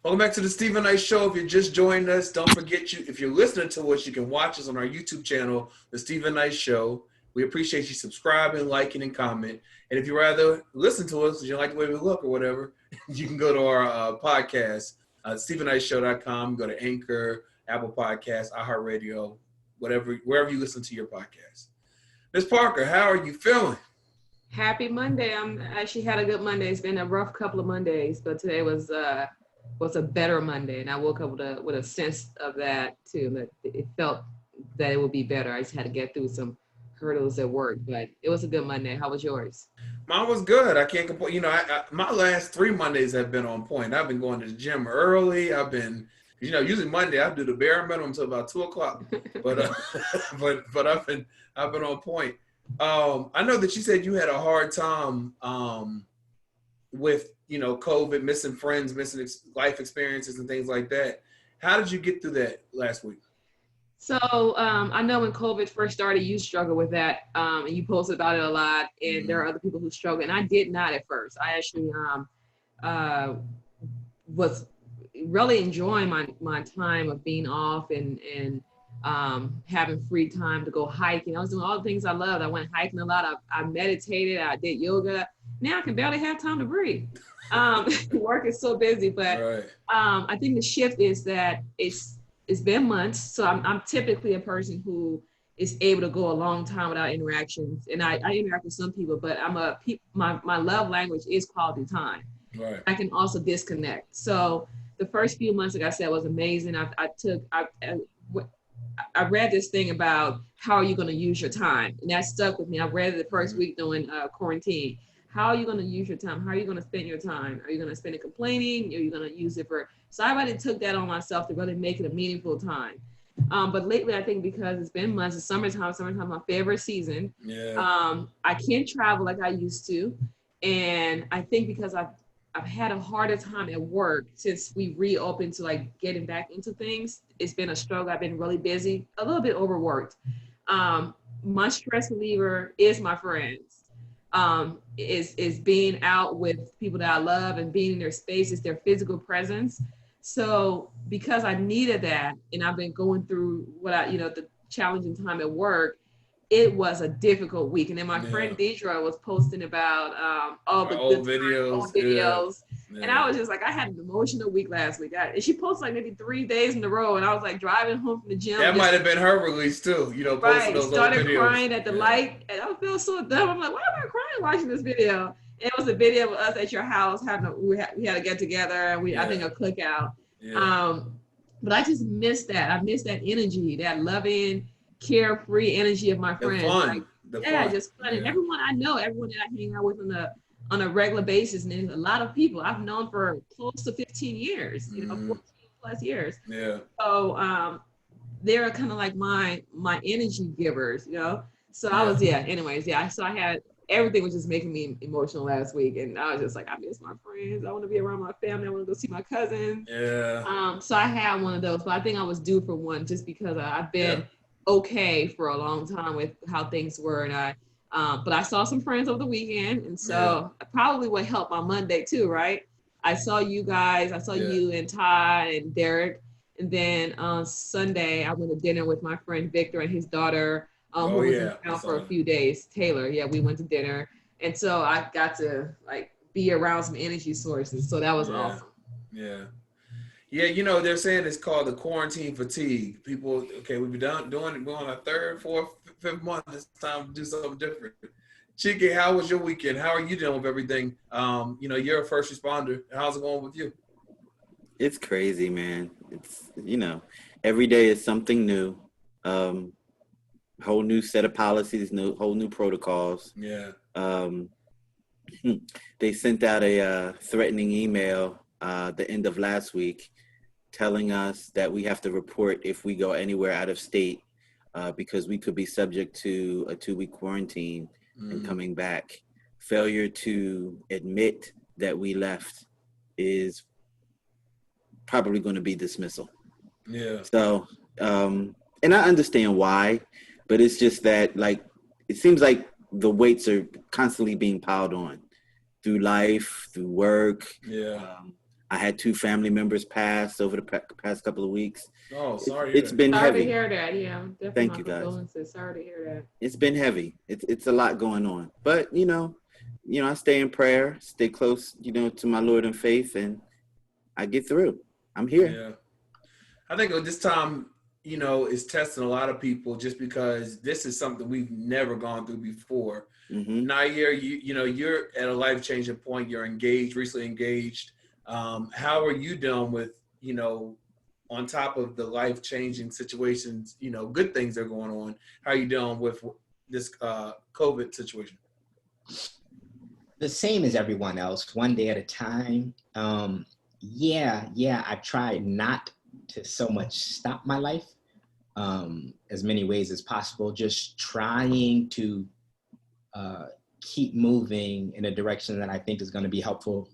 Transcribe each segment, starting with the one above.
Welcome back to the Stephen Knight Show. If you're just joining us, don't forget if you're listening to us, you can watch us on our YouTube channel, The Stephen Knight Show. We appreciate you subscribing, liking, and comment. And if you rather listen to us, if you like the way we look or whatever, you can go to our podcast, StephenKnightShow.com. Go to Anchor, Apple Podcasts, iHeartRadio, wherever you listen to your podcast. Ms. Parker, how are you feeling? Happy Monday. I'm actually had a good Monday. It's been a rough couple of Mondays, but today was a better Monday, and I woke up with a sense of that too. That it felt that it would be better. I just had to get through some hurdles at work, but it was a good Monday. How was yours? Mine was good. I can't complain. You know, my last 3 Mondays have been on point. I've been going to the gym early. I've been, usually Monday I do the bare minimum until about 2:00, but but I've been on point. I know that you said you had a hard time with, COVID, missing friends, missing life experiences and things like that. How did you get through that last week? So I know when COVID first started, you struggled with that, and you posted about it a lot, and there are other people who struggle, and I did not at first. I actually was really enjoying my time of being off and having free time to go hiking. I was doing all the things I loved. I went hiking a lot. I meditated. I did yoga. Now I can barely have time to breathe. Work is so busy, but Right. I think the shift is that it's been months. So I'm typically a person who is able to go a long time without interactions. And I interact with some people, but my love language is quality time. Right. I can also disconnect. So the first few months, like I said, was amazing. I read this thing about how are you going to use your time, and that stuck with me. I read it the first week during quarantine. How are you going to use your time? How are you going to spend your time? Are you going to spend it complaining? Are you going to use it for? So I really took that on myself to really make it a meaningful time. But lately, I think because it's been months, it's summertime. Summertime, my favorite season. Yeah. I can't travel like I used to, and I think because I've had a harder time at work since we reopened to like getting back into things. It's been a struggle. I've been really busy, a little bit overworked. My stress reliever is my friends. Is being out with people that I love and being in their spaces, their physical presence. So because I needed that, and I've been going through the challenging time at work, it was a difficult week. And then my friend Deidre was posting about all the old videos. Yeah. And I was just like, I had an emotional week last week. And she posted like maybe 3 days in a row, and I was like driving home from the gym. That might have been her release too, posting those started old videos. Crying at the light, and I feel so dumb. I'm like, why am I crying watching this video? And it was a video of us at your house we had to get together, and I think a cookout. Yeah. But I just miss that. I miss that energy, that loving, carefree energy of my friends. The fun. Just fun. Yeah. And everyone I know, everyone that I hang out with on a regular basis, and there's a lot of people I've known for close to 15 years, 14 plus years. Yeah. So they're kind of like my energy givers, So I was, So I had, everything was just making me emotional last week, and I was just like, I miss my friends. I want to be around my family. I want to go see my cousins. Yeah. So I had one of those, but I think I was due for one just because I've been okay for a long time with how things were, and but I saw some friends over the weekend, and so probably what helped my Monday too, right? I saw you guys. I saw you and Todd and Derek, and then on Sunday I went to dinner with my friend Victor and his daughter, who was in town for a few days. Taylor, we went to dinner, and so I got to like be around some energy sources. So that was awesome. Yeah. Yeah, they're saying it's called the quarantine fatigue. People, we've been doing it, going our 3rd, 4th, 5th month. It's time to do something different. Chike, how was your weekend? How are you dealing with everything? You're a first responder. How's it going with you? It's crazy, man. It's, every day is something new. Whole new set of policies, whole new protocols. Yeah. They sent out a threatening email the end of last week telling us that we have to report if we go anywhere out of state because we could be subject to a 2-week quarantine and coming back. Failure to admit that we left is probably going to be dismissal. Yeah. So, and I understand why, but it's just that, like, it seems like the weights are constantly being piled on through life, through work. Yeah. I had 2 family members pass over the past couple of weeks. Oh, sorry. It's been Sorry to heavy. hear that. Yeah, definitely. Thank my you, guys. condolences. Sorry to hear that. It's been heavy. It's a lot going on, but I stay in prayer, stay close, to my Lord in faith, and I get through. I'm here. Yeah. I think at this time, is testing a lot of people just because this is something we've never gone through before. Mm-hmm. Nair, you're at a life-changing point. You're engaged, recently engaged. How are you doing with, on top of the life-changing situations, good things that are going on? How are you doing with this COVID situation? The same as everyone else, one day at a time. I tried not to so much stop my life as many ways as possible, just trying to keep moving in a direction that I think is going to be helpful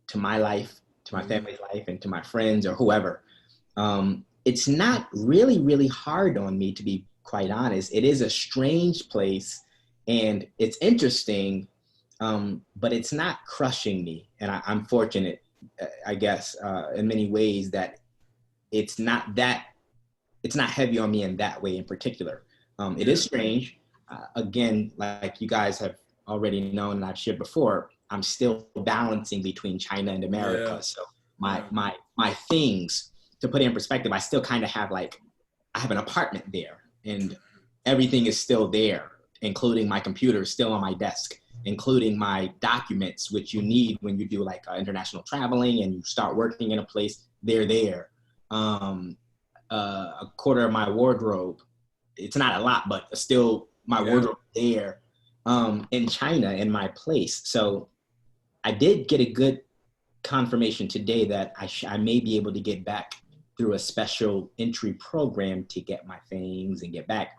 to my life, to my family's life, and to my friends or whoever. It's not really, really hard on me, to be quite honest. It is a strange place and it's interesting, but it's not crushing me. And I'm fortunate, I guess, in many ways that it's not heavy on me in that way in particular. It is strange. Again, like you guys have already known and I've shared before, I'm still balancing between China and America. Yeah. So my things, to put it in perspective, I still kind of have I have an apartment there and everything is still there, including my computer still on my desk, including my documents, which you need when you do international traveling and you start working in a place, they're there. A quarter of my wardrobe, it's not a lot, but still my wardrobe there in China in my place. So I did get a good confirmation today that I may be able to get back through a special entry program to get my things and get back.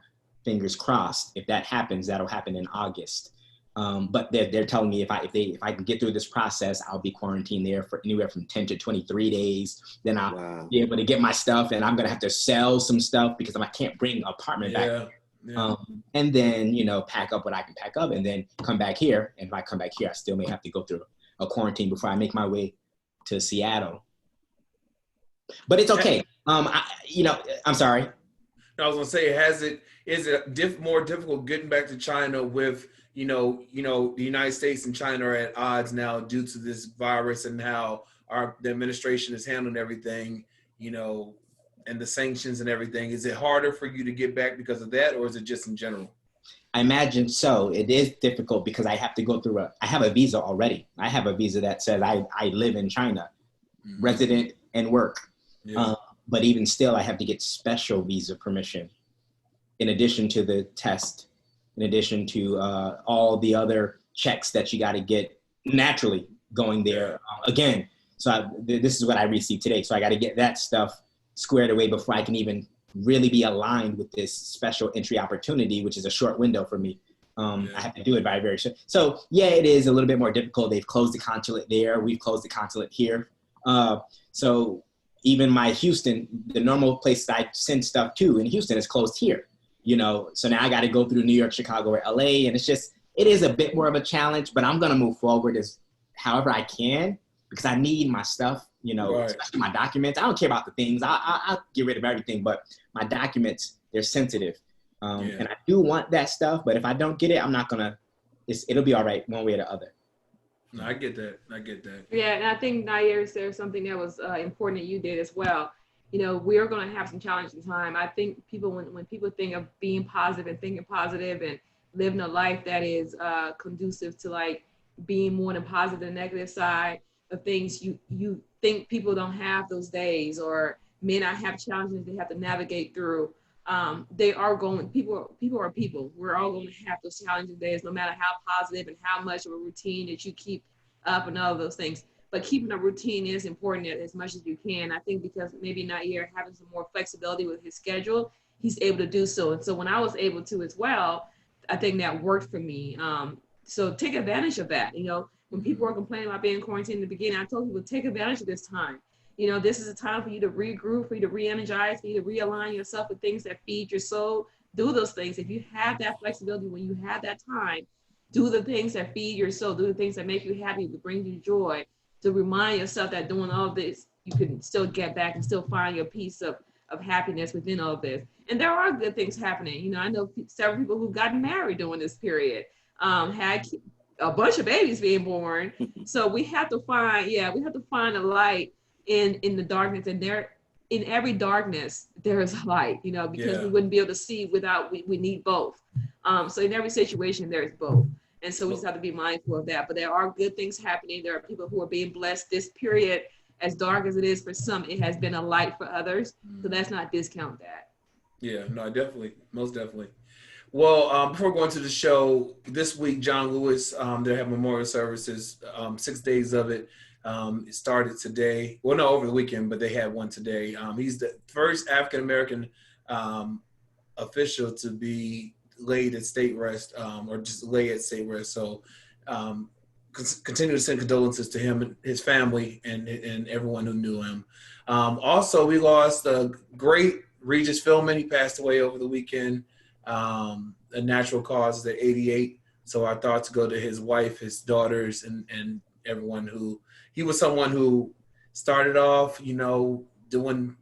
Fingers crossed. If that happens, that'll happen in August. But they're telling me if I can get through this process, I'll be quarantined there for anywhere from 10 to 23 days. Then I'll be able to get my stuff, and I'm gonna have to sell some stuff because I can't bring an apartment back. Yeah. And then pack up what I can pack up, and then come back here. And if I come back here, I still may have to go through a quarantine before I make my way to Seattle. But it's okay. I'm sorry. I was gonna say, is it more difficult getting back to China with the United States and China are at odds now due to this virus and how the administration is handling everything, and the sanctions and everything. Is it harder for you to get back because of that, or is it just in general? I imagine so. It is difficult because I have to go through I have a visa already. I have a visa that says I live in China, resident and work. Yeah. But even still, I have to get special visa permission in addition to the test, in addition to all the other checks that you got to get naturally going there again. So this is what I received today. So I got to get that stuff squared away before I can even really be aligned with this special entry opportunity, which is a short window for me. I have to do it by very short. So it is a little bit more difficult. They've closed the consulate there. We've closed the consulate here. So even my Houston, the normal place that I send stuff to in Houston is closed here. So now I got to go through New York, Chicago, or LA. And it is a bit more of a challenge, but I'm going to move forward as however I can because I need my stuff, especially my documents. I don't care about the things. I'll get rid of everything, but my documents, they're sensitive. And I do want that stuff, but if I don't get it, I'm not going to, it'll be all right one way or the other. No, I get that. Yeah, and I think Nair said something that was important that you did as well. We're going to have some challenging time. I think people, when people think of being positive and thinking positive and living a life that is conducive to being more on the positive than negative side of things, you think people don't have those days or may not have challenges they have to navigate through. They are going, people are people. We're all going to have those challenging days, no matter how positive and how much of a routine that you keep up and all of those things. But keeping a routine is important as much as you can. I think because maybe Nair having some more flexibility with his schedule, he's able to do so. And so when I was able to as well, I think that worked for me. So take advantage of that. When people were complaining about being quarantined in the beginning, I told people take advantage of this time. This is a time for you to regroup, for you to re-energize, for you to realign yourself with things that feed your soul. Do those things. If you have that flexibility, when you have that time, do the things that feed your soul, do the things that make you happy, that bring you joy. to remind yourself that doing all this, you can still get back and still find your piece of happiness within all this. And there are good things happening. You know, I know several people who've gotten married during this period, had a bunch of babies being born. So we have to find a light in the darkness, and in every darkness there is a light, you know, because we wouldn't be able to see without, we need both. So in every situation there is both. And so we just have to be mindful of that. But there are good things happening. There are people who are being blessed. This period, as dark as it is for some, it has been a light for others. So let's not discount that. Yeah, no, definitely. Most definitely. Well, before going to the show, this week, John Lewis, they have memorial services, 6 days of it. It started today. Well, no, over the weekend, but they had one today. He's the first African-American official to be laid at state rest, or just lay at state rest. So continue to send condolences to him and his family and everyone who knew him. Also, we lost a great Regis Philbin. He passed away over the weekend. A natural causes at 88. So our thoughts go to his wife, his daughters, and everyone he was someone who started off, you know, doing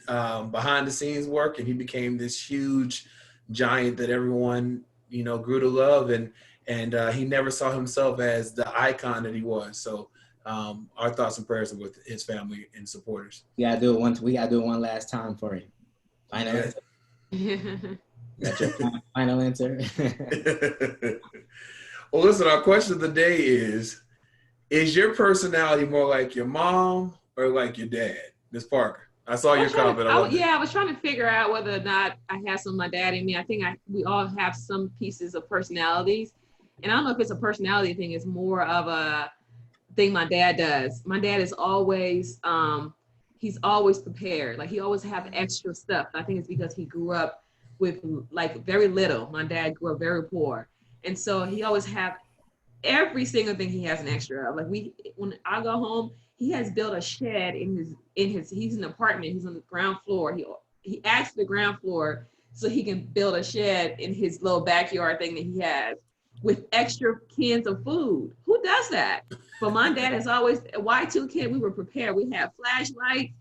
behind the scenes work, and he became this huge giant that everyone, you know, grew to love, and he never saw himself as the icon that he was. So our thoughts and prayers are with his family and supporters. We gotta do it one last time for him. Final answer. That's your final answer. Well, listen, our question of the day is your personality more like your mom or like your dad? Ms. Parker, I saw your comment. I was trying to figure out whether or not I have some of my dad in me. I think we all have some pieces of personalities. And I don't know if it's a personality thing. It's more of a thing my dad does. My dad is always, he's always prepared. Like, he always have extra stuff. I think it's because he grew up with like very little. My dad grew up very poor. And so he always have every single thing he has an extra of. Like, when I go home, he has built a shed in his he's in an apartment, he's on the ground floor. He asked the ground floor so he can build a shed in his little backyard thing that he has with extra cans of food. Who does that? But my dad has always, Y2K, we were prepared. We had flashlights,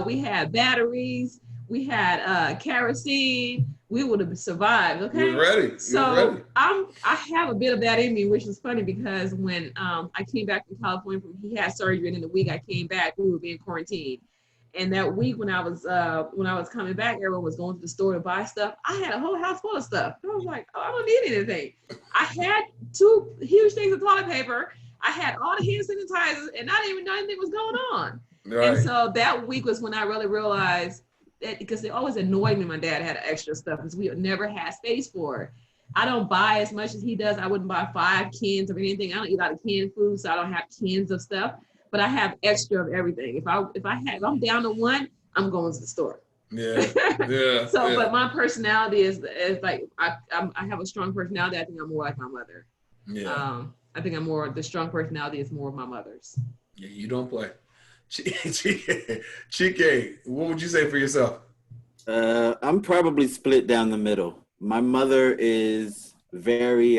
we had batteries, we had kerosene. We would have survived. Okay. You're ready. So I have a bit of that in me, which is funny because when I came back from California, he had surgery, and in the week I came back, we were being quarantined. And that week when I was coming back, everyone was going to the store to buy stuff. I had a whole house full of stuff. I was like, oh, I don't need anything. I had 2 huge things of toilet paper. I had all the hand sanitizers, and I didn't even know anything was going on. Right. And so that week was when I really realized that, because it always annoyed me my dad had extra stuff because we never had space for it. I don't buy as much as he does. I wouldn't buy 5 cans of anything. I don't eat a lot of canned food, so I don't have cans of stuff. But I have extra of everything. If I'm down to 1, I'm going to the store. Yeah. But my personality is like I have a strong personality. I think I'm more like my mother. Yeah. I think the strong personality is more of my mother's. Yeah, you don't play. Chike, what would you say for yourself? I'm probably split down the middle. My mother is very,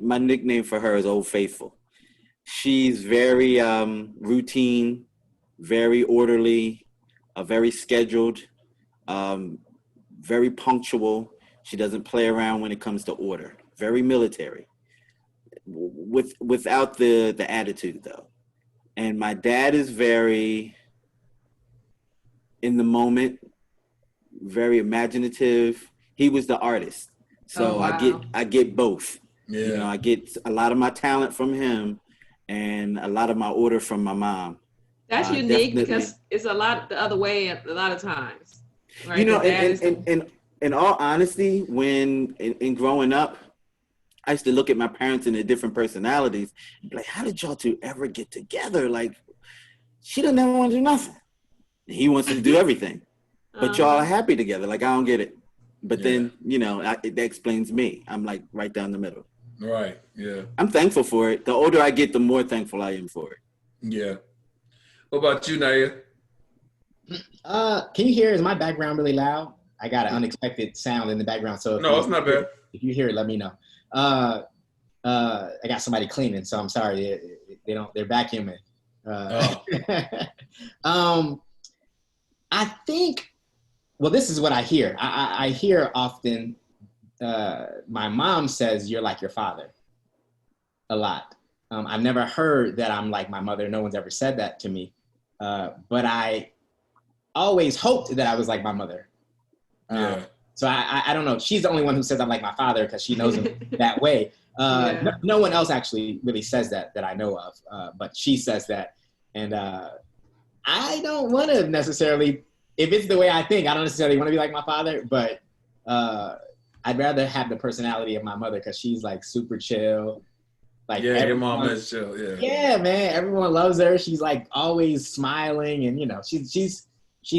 my nickname for her is Old Faithful. She's very routine, very orderly, very scheduled, very punctual. She doesn't play around when it comes to order. Very military, without the attitude though. And my dad is very in the moment, very imaginative. He was the artist. So wow. I get both. Yeah. You know, I get a lot of my talent from him and a lot of my order from my mom. That's unique because it's a lot the other way a lot of times. Right? You know, in all honesty, when in growing up, I used to look at my parents and their different personalities and be like, how did y'all 2 ever get together? Like, she doesn't ever want to do nothing. He wants to do everything. But y'all are happy together. Like, I don't get it. But then, you know, that explains me. I'm like right down the middle. Right, yeah. I'm thankful for it. The older I get, the more thankful I am for it. Yeah. What about you, Naya? Can you hear, is my background really loud? I got an unexpected sound in the background. So no, it's not bad. If you hear it, let me know. I got somebody cleaning, so I'm sorry. They're vacuuming. I think, well, this is what I hear. I hear often, my mom says, "You're like your father," a lot. I've never heard that I'm like my mother. No one's ever said that to me. But I always hoped that I was like my mother. So I don't know. She's the only one who says I'm like my father because she knows him that way. No one else actually really says that I know of. But she says that. And I don't want to necessarily, if it's the way I think, I don't necessarily want to be like my father, but I'd rather have the personality of my mother because she's like super chill. Like your mom is chill. Yeah, man. Everyone loves her. She's like always smiling, and you know, she's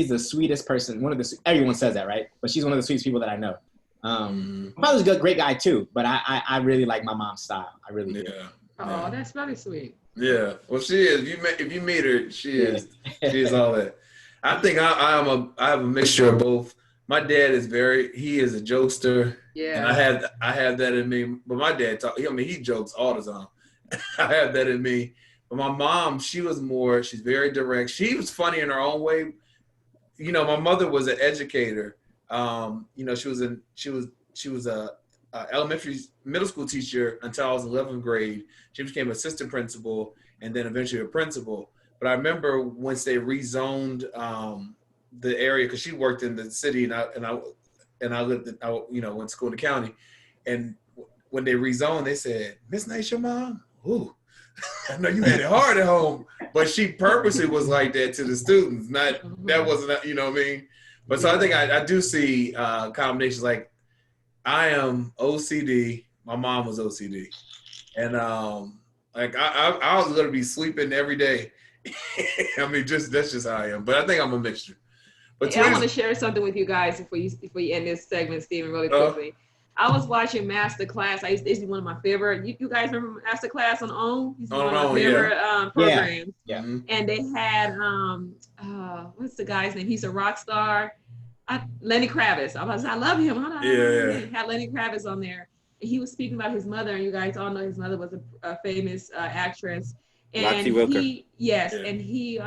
the sweetest person. Everyone says that, right? But she's one of the sweetest people that I know. My mother's a great guy too, but I really like my mom's style. I really do. Oh, that's very sweet. Yeah, well, she is. If you meet her, she is. She is all that. I think I have a mixture of both. My dad is he is a jokester. Yeah. And I have that in me. But my dad he jokes all the time. I have that in me. But my mom, she's very direct. She was funny in her own way. You know, my mother was an educator. You know, she was a middle school teacher until I was 11th grade. She became assistant principal and then eventually a principal. But I remember once they rezoned the area, because she worked in the city and I lived went to school in the county. And when they rezoned, they said, "Miss Nice, your mom? Ooh, I know you had it hard at home." But she purposely was like that to the students. That wasn't, you know what I mean? But so I think I do see combinations. Like, I am OCD. My mom was OCD. And like I was going to be sleeping every day. I mean, that's just how I am. But I think I'm a mixture. But I want to share something with you guys before you end this segment, Stephen, really quickly. I was watching Master Class. It's one of my favorite. You guys remember Master Class on OWN? It's one of my favorite programs. Yeah. And they had what's the guy's name? He's a rock star. Lenny Kravitz. I love him. Had Lenny Kravitz on there. And he was speaking about his mother, and you guys all know his mother was a famous actress. And Roxy Wilker. And he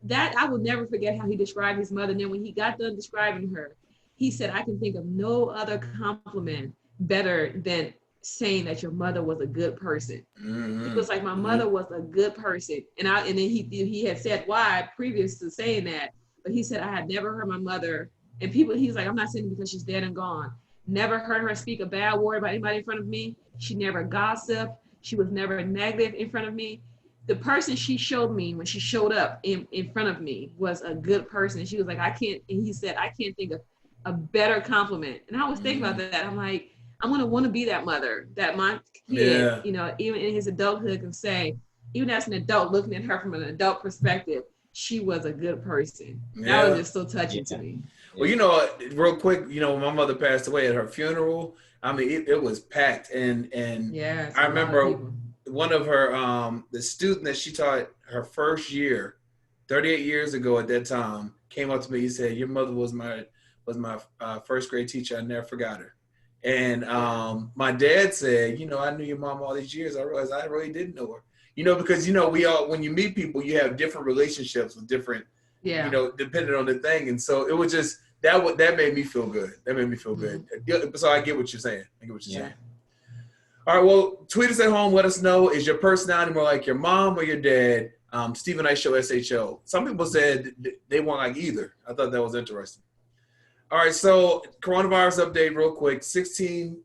that I will never forget how he described his mother. And then when he got done describing her, he said, "I can think of no other compliment better than saying that your mother was a good person." Mm-hmm. He was like, "My mother was a good person." And then he had said why previous to saying that, but he said, "I had never heard my mother," and he's like, "I'm not saying it because she's dead and gone. Never heard her speak a bad word about anybody in front of me. She never gossiped. She was never negative in front of me. The person she showed me when she showed up in front of me was a good person." She was like, he said, "I can't think of a better compliment." And I was thinking about that. I'm like, I'm going to want to be that mother that my kid, even in his adulthood can say, even as an adult looking at her from an adult perspective, she was a good person. That was just so touching to me. Well, real quick, when my mother passed away at her funeral, I mean, it was packed. And I remember one of her, the student that she taught her first year, 38 years ago at that time, came up to me. He said, "Your mother was my first grade teacher. I never forgot her." And my dad said, "I knew your mom all these years. I realized I really didn't know her." Because when you meet people, you have different relationships with different, depending on the thing. And so it was just that made me feel good. That made me feel good. So I get what you're saying. Saying. All right. Well, tweet us at home. Let us know, is your personality more like your mom or your dad? Stephen Knight Show SHO. Some people said they weren't like either. I thought that was interesting. All right. So coronavirus update real quick. 16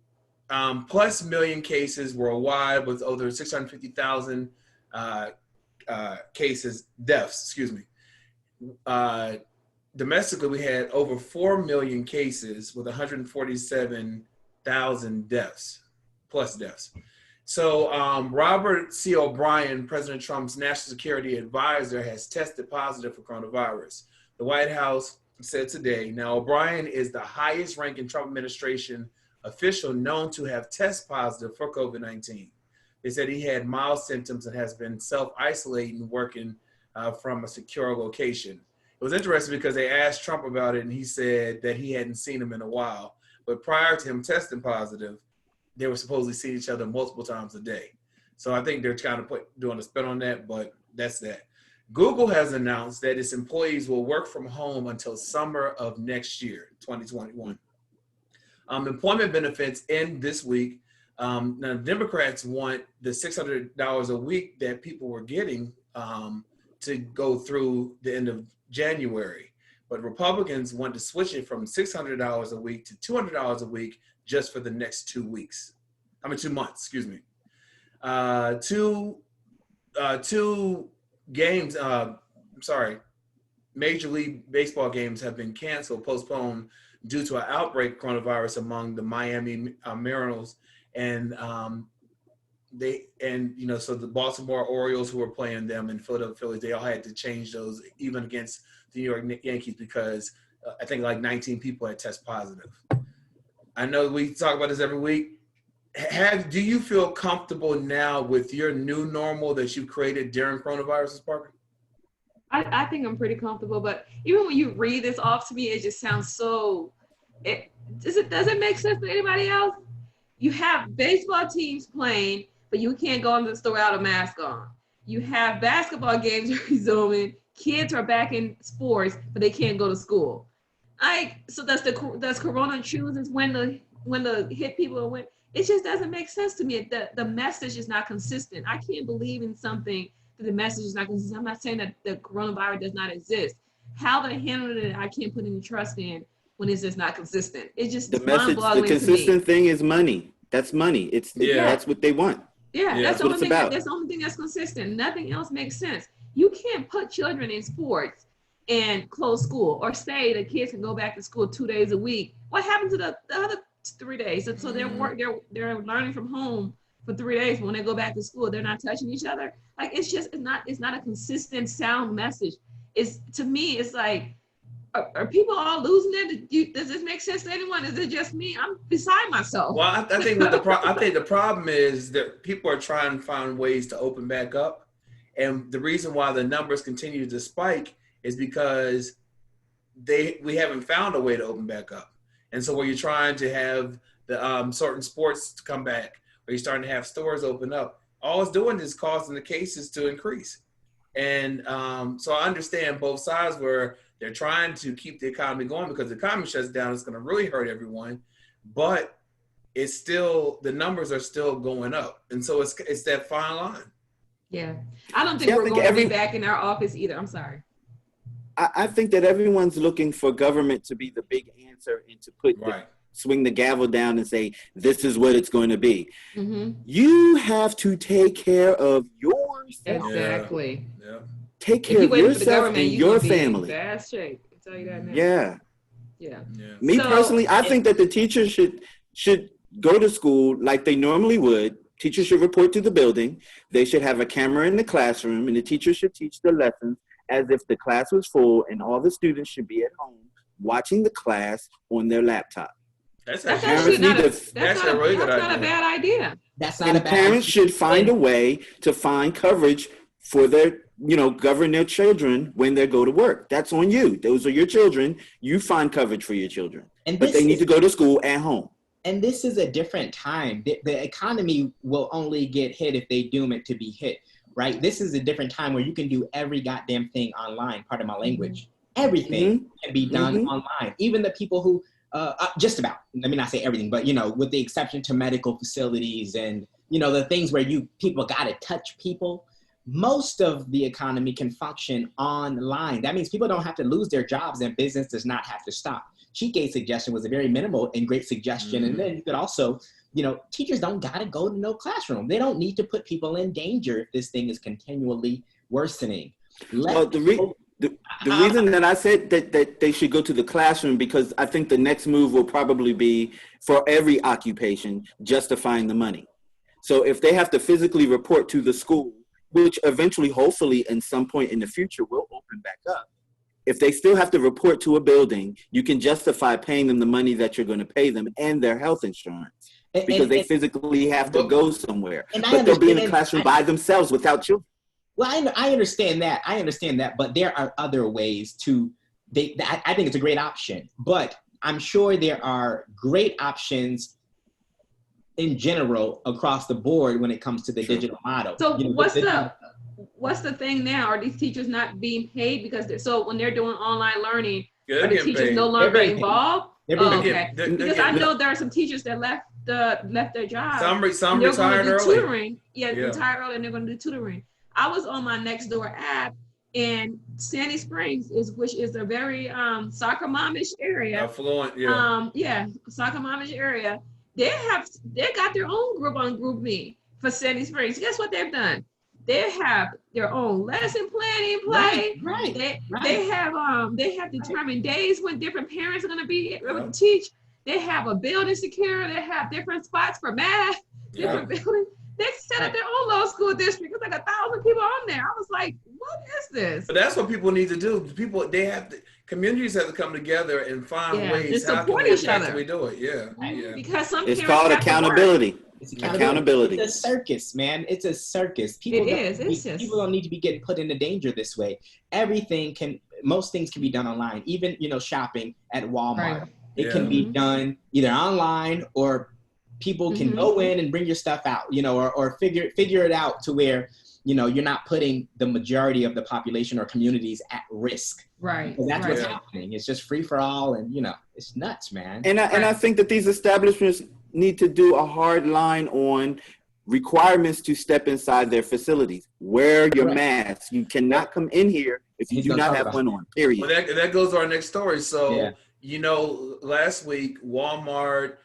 plus million cases worldwide with over 650,000 deaths. Domestically, we had over 4 million cases with 147,000 deaths. So Robert C. O'Brien, President Trump's national security advisor, has tested positive for coronavirus. The White House said today. Now, O'Brien is the highest ranking Trump administration official known to have tested positive for COVID-19. They said he had mild symptoms and has been self-isolating, working from a secure location. It was interesting because they asked Trump about it, and he said that he hadn't seen him in a while. But prior to him testing positive, they were supposedly seeing each other multiple times a day. So I think they're trying to doing a spin on that, but that's that. Google has announced that its employees will work from home until summer of next year, 2021. Employment benefits end this week. Now, Democrats want the $600 a week that people were getting to go through the end of January. But Republicans want to switch it from $600 a week to $200 a week just for the next 2 weeks. 2 months, excuse me. Two games, Major League Baseball games have been postponed due to an outbreak of coronavirus among the Miami Mariners. And so the Baltimore Orioles, who were playing them, and Philadelphia Phillies, they all had to change those, even against the New York Yankees, because I think like 19 people had test positive. I know we talk about this every week. Do you feel comfortable now with your new normal that you created during coronavirus, Parker? I think I'm pretty comfortable, but even when you read this off to me, it just sounds so. Does it make sense to anybody else? You have baseball teams playing, but you can't go into the store without a mask on. You have basketball games resuming. Kids are back in sports, but they can't go to school. So does Corona chooses when to hit people or when? It just doesn't make sense to me. The message is not consistent. I can't believe in something that the message is not consistent. I'm not saying that the coronavirus does not exist. How they handle it, I can't put any trust in when it's just not consistent. It's just the message. The consistent thing is money. That's money. That's what they want. Yeah, that's what it's about. That's the only thing that's consistent. Nothing else makes sense. You can't put children in sports and close school, or say the kids can go back to school 2 days a week. What happened to the other 3 days? So they're learning from home for 3 days. When they go back to school, they're not touching each other. Like it's not a consistent sound message. To me, it's like, are people all losing it? Does this make sense to anyone? Is it just me? I'm beside myself. Well, I think the problem is that people are trying to find ways to open back up, and the reason why the numbers continue to spike is because we haven't found a way to open back up. And so where you're trying to have the certain sports to come back, or you're starting to have stores open up, all it's doing is causing the cases to increase. And so I understand both sides where they're trying to keep the economy going, because the economy shuts down, it's going to really hurt everyone. But it's still, the numbers are still going up. And so it's that fine line. Yeah. I don't think we're going to be back in our office either. I'm sorry. I think that everyone's looking for government to be the big answer and to swing the gavel down and say, this is what it's going to be. Mm-hmm. You have to take care of yourself. Exactly. Yeah. Take care of yourself and your family. Bad shape. I tell you that now. Yeah. Me personally, I think that the teachers should go to school like they normally would. Teachers should report to the building. They should have a camera in the classroom, and the teachers should teach the lessons as if the class was full, and all the students should be at home watching the class on their laptop. That's actually not a bad idea. Parents should find a way to find coverage for their, govern their children when they go to work. That's on you. Those are your children. You find coverage for your children. But they need to go to school at home. And this is a different time. The economy will only get hit if they doom it to be hit. Right? This is a different time where you can do every goddamn thing online. Part of my language. Everything can be done online. Even the people who, just about, let me not say everything, but, with the exception to medical facilities and, the things where people got to touch people, most of the economy can function online. That means people don't have to lose their jobs and business does not have to stop. Chike's suggestion was a very minimal and great suggestion. And then you could also, teachers don't got to go to no classroom. They don't need to put people in danger if this thing is continually worsening. The reason that I said that they should go to the classroom, because I think the next move will probably be for every occupation justifying the money. So if they have to physically report to the school, which eventually, hopefully, in some point in the future will open back up, if they still have to report to a building, you can justify paying them the money that you're going to pay them and their health insurance. Because they physically have to go somewhere. But they'll be in the classroom by themselves without children. Well, I understand that. But there are other ways I think it's a great option. But I'm sure there are great options in general across the board when it comes to the digital model. So what's the thing now? Are these teachers not being paid because so when they're doing online learning, are the teachers no longer involved? Okay. Because I know there are some teachers that left their job. Some retired early. Tutoring. Yeah, retired early, and they're going to do tutoring. I was on my Nextdoor app, and Sandy Springs which is a very soccer momish area. Affluent, yeah. Soccer momish area. They got their own group on GroupMe for Sandy Springs. Guess what they've done? They have their own lesson plan in play. Right. They have determined days when different parents are going to be able to teach. They have a building secure. They have different spots for math. Different buildings. They set up their own little school district. It's like 1,000 people on there. I was like, what is this? But that's what people need to do. Communities have to come together and find ways how can we effectively do it. Yeah. Because it's called accountability. It's accountability. It's a circus, man. It's a circus. People don't need to be getting put into danger this way. Most things can be done online. Even, shopping at Walmart. Right. It can be done either online or people can go in and bring your stuff out, or figure it out to where, you're not putting the majority of the population or communities at risk. Right. Because that's what's happening. It's just free for all, and it's nuts, man. And I think that these establishments need to do a hard line on requirements to step inside their facilities. Wear your mask. You cannot come in here if you do not have one on. Period. Well, that goes to our next story. So, last week, Walmart,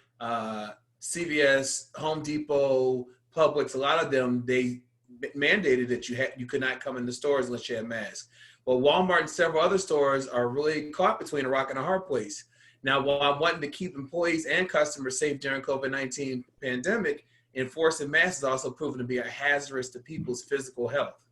CVS, Home Depot, Publix, a lot of them, they mandated that you could not come in the stores unless you had masks. Well, Walmart and several other stores are really caught between a rock and a hard place. Now, while wanting to keep employees and customers safe during COVID-19 pandemic, enforcing masks has also proven to be a hazardous to people's physical health.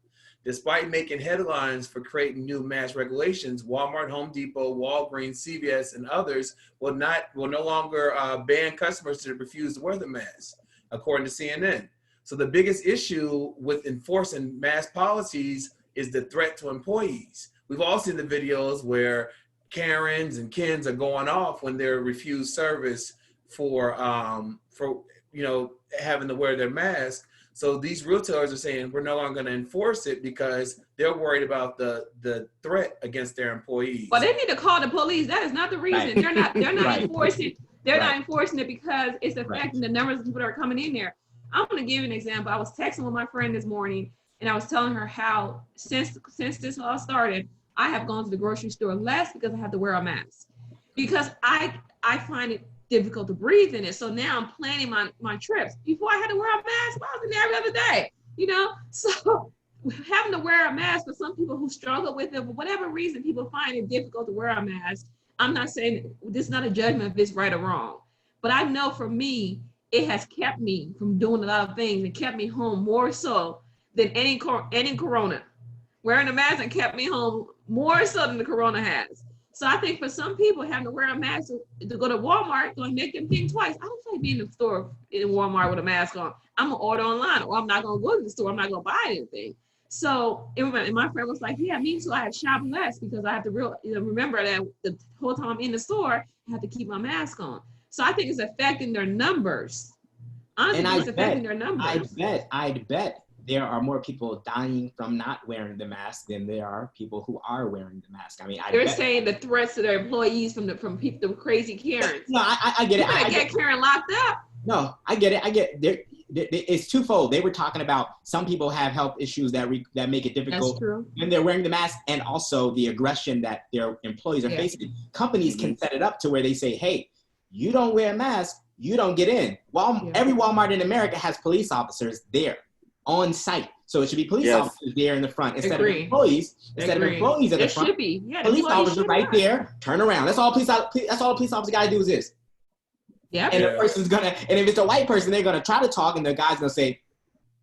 Despite making headlines for creating new mask regulations, Walmart, Home Depot, Walgreens, CVS, and others will no longer ban customers to refuse to wear the mask, according to CNN. So the biggest issue with enforcing mask policies is the threat to employees. We've all seen the videos where Karens and Kens are going off when they're refused service for having to wear their mask. So these retailers are saying we're no longer going to enforce it because they're worried about the threat against their employees. Well, they need to call the police. That is not the reason. Right. They're not enforcing. They're not enforcing it because it's affecting the numbers of people that are coming in there. I'm going to give you an example. I was texting with my friend this morning, and I was telling her how since this all started, I have gone to the grocery store less because I have to wear a mask because I find it difficult to breathe in it. So now I'm planning my trips. Before I had to wear a mask, I was in there every other day, So having to wear a mask for some people who struggle with it, for whatever reason, people find it difficult to wear a mask. I'm not saying this is not a judgment if it's right or wrong, but I know for me, it has kept me from doing a lot of things and kept me home more so than any corona. Wearing a mask and kept me home more so than the corona has. So I think for some people, having to wear a mask to go to Walmart going to make them think twice. I don't feel like being in the store in Walmart with a mask on. I'm going to order online, or I'm not going to go to the store. I'm not going to buy anything. So and my friend was like, yeah, me too. I have shopped less because I have to remember that the whole time I'm in the store, I have to keep my mask on. So I think it's affecting their numbers. Honestly, it's affecting their numbers. I'd bet there are more people dying from not wearing the mask than there are people who are wearing the mask. I mean, they're saying the threats to their employees from people, the crazy Karens. No, I get it. I get Karen locked up. No, I get it. It's twofold. They were talking about some people have health issues that make it difficult when they're wearing the mask, and also the aggression that their employees are facing. Companies can set it up to where they say, hey, you don't wear a mask, you don't get in. Every Walmart in America has police officers there on site. So it should be police officers there in the front instead of employees. Instead of employees at the front, should be. Yeah, police officers right there, turn around. That's all a police officer got to do is this. Yeah. And the person's and if it's a white person, they're gonna try to talk, and the guy's gonna say,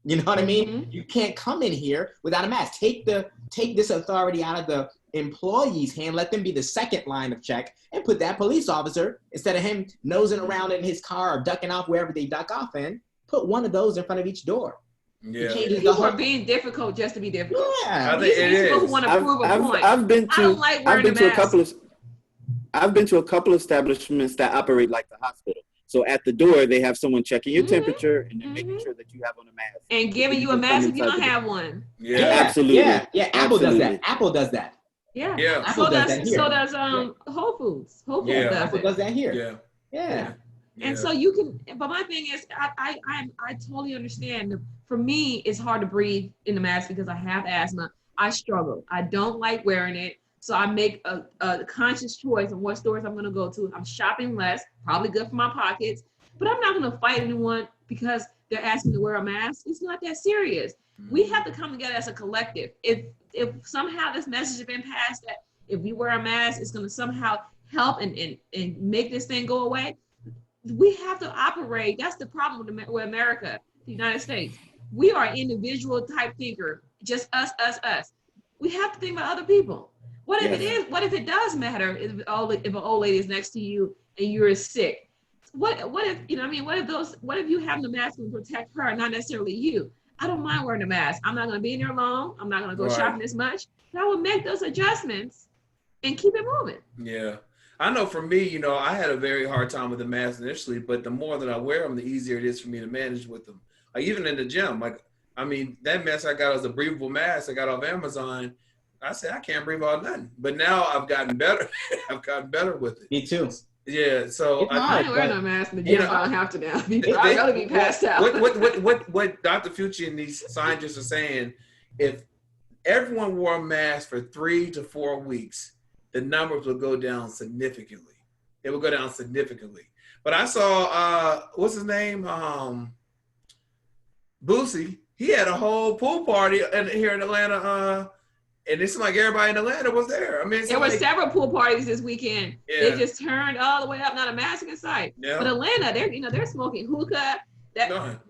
you know what I mean? Mm-hmm. You can't come in here without a mask. Take this authority out of the employee's hand. Let them be the second line of check, and put that police officer, instead of him nosing around in his car or ducking off wherever they duck off in, put one of those in front of each door. Yeah. People are being difficult just to be difficult. Yeah. I think it is. People who want to prove a point. I've been to a couple of establishments that operate like the hospital. So at the door, they have someone checking your Mhm. temperature and then making Mhm. sure that you have on a mask. And giving you a can come mask if you inside don't the door. have one. Yeah. Absolutely. Yeah. Apple does Absolutely. that. Apple does that. Yeah. Yeah. Apple does that here. So does Whole Foods. Whole Foods Yeah. does Apple it. does that here. Yeah. Yeah. And so you can, but my thing is, I totally understand. For me, it's hard to breathe in the mask because I have asthma. I struggle. I don't like wearing it. So I make a conscious choice on what stores I'm going to go to. I'm shopping less, probably good for my pockets, but I'm not going to fight anyone because they're asking to wear a mask. It's not that serious. We have to come together as a collective. If somehow this message has been passed that if we wear a mask, it's going to somehow help and make this thing go away. We have to operate. That's the problem with America, the United States. We are individual type thinker, just us. We have to think about other people. What if it is? What if it does matter if an old lady is next to you and you're sick? What if what if you have the mask to protect her, not necessarily you? I don't mind wearing a mask. I'm not going to be in there long. I'm not going to go shopping as much. But I will make those adjustments and keep it moving. Yeah. I know for me, I had a very hard time with the mask initially, but the more that I wear them, the easier it is for me to manage with them. Like even in the gym, that mask I got was a breathable mask I got off Amazon. I said, I can't breathe out nothing. But now I've gotten better. I've gotten better with it. Me too. Yeah. So I don't wear no mask in the gym. I don't have to now. I'd rather be passed out. What Dr. Fucci and these scientists are saying, if everyone wore a mask for 3 to 4 weeks, the numbers will go down significantly. It will go down significantly. But I saw, what's his name? Boosie. He had a whole pool party here in Atlanta. And it seemed like everybody in Atlanta was there. I mean, there were several pool parties this weekend. Yeah. They just turned all the way up, not a mask in sight. Yeah. But Atlanta, they're smoking hookah.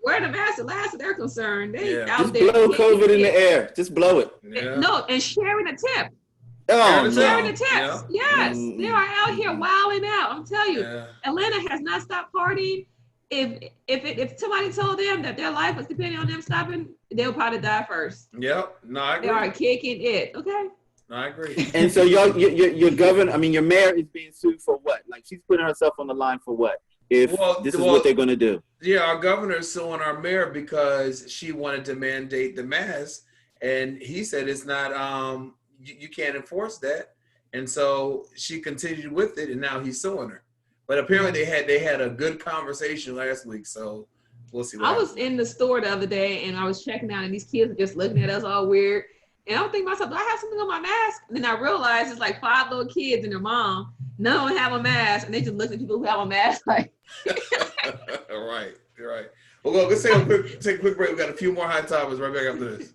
Wearing a mask, as last they're concerned. They out just there blow COVID in the air. Just blow it. Yeah. No, and sharing a tip. Oh, sharing the tips. Yeah. Yes, they are out here wilding out. I'm telling you, Atlanta has not stopped partying. If somebody told them that their life was depending on them stopping, they'll probably die first. Yep. No, I agree. They are kicking it. Okay. No, I agree. And so your governor, your mayor is being sued for what? Like she's putting herself on the line for what? If this is what they're going to do. Yeah, our governor is suing our mayor because she wanted to mandate the mask, and he said it's not. You can't enforce that, and so she continued with it, and now he's suing her. But apparently they had a good conversation last week, so we'll see. I was in the store the other day, and I was checking out, and these kids were just looking at us all weird. And I'm thinking to myself, do I have something on my mask? And then I realized it's like 5 little kids and their mom. None of them have a mask, and they just look at people who have a mask like. Right. Well, look, let's take a quick break. We got a few more high topics right back after this.